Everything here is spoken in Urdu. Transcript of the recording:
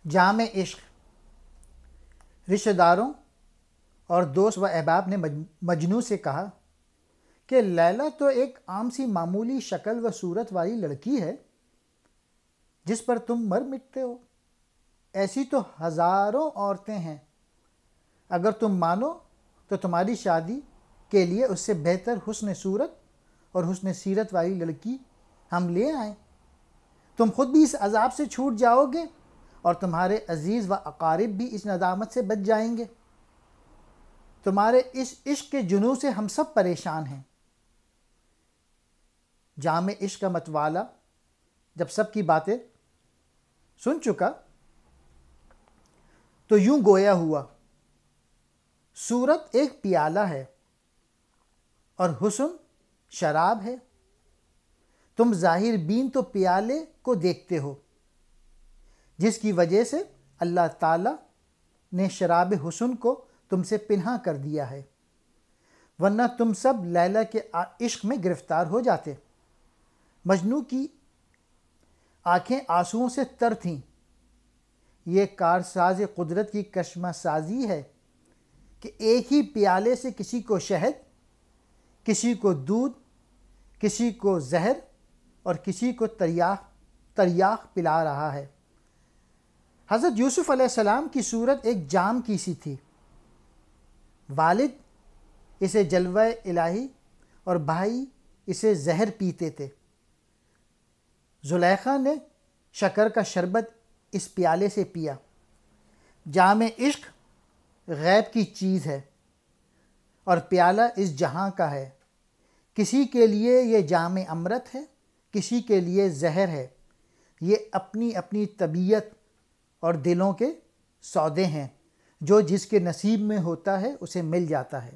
جام عشق۔ رشتہ داروں اور دوست و احباب نے مجنوں سے کہا کہ لیلی تو ایک عام سی معمولی شکل و صورت والی لڑکی ہے جس پر تم مر مٹتے ہو۔ ایسی تو ہزاروں عورتیں ہیں، اگر تم مانو تو تمہاری شادی کے لیے اس سے بہتر حسن صورت اور حسن سیرت والی لڑکی ہم لے آئیں۔ تم خود بھی اس عذاب سے چھوٹ جاؤ گے اور تمہارے عزیز و اقارب بھی اس ندامت سے بچ جائیں گے۔ تمہارے اس عشق کے جنوں سے ہم سب پریشان ہیں۔ جام عشق کا متوالا جب سب کی باتیں سن چکا تو یوں گویا ہوا، صورت ایک پیالہ ہے اور حسن شراب ہے۔ تم ظاہر بین تو پیالے کو دیکھتے ہو، جس کی وجہ سے اللہ تعالیٰ نے شراب حسن کو تم سے پنہاں کر دیا ہے، ورنہ تم سب لیلی کے عشق میں گرفتار ہو جاتے۔ مجنوں کی آنکھیں آنسوؤں سے تر تھیں۔ یہ کارساز قدرت کی کشمہ سازی ہے کہ ایک ہی پیالے سے کسی کو شہد، کسی کو دودھ، کسی کو زہر اور کسی کو تریاق پلا رہا ہے۔ حضرت یوسف علیہ السلام کی صورت ایک جام کی سی تھی۔ والد اسے جلوہ الہی اور بھائی اسے زہر پیتے تھے۔ زلیخا نے شکر کا شربت اس پیالے سے پیا۔ جام عشق غیب کی چیز ہے اور پیالہ اس جہاں کا ہے۔ کسی کے لیے یہ جام امرت ہے، کسی کے لیے زہر ہے۔ یہ اپنی اپنی طبیعت اور دلوں کے سودے ہیں، جو جس کے نصیب میں ہوتا ہے اسے مل جاتا ہے۔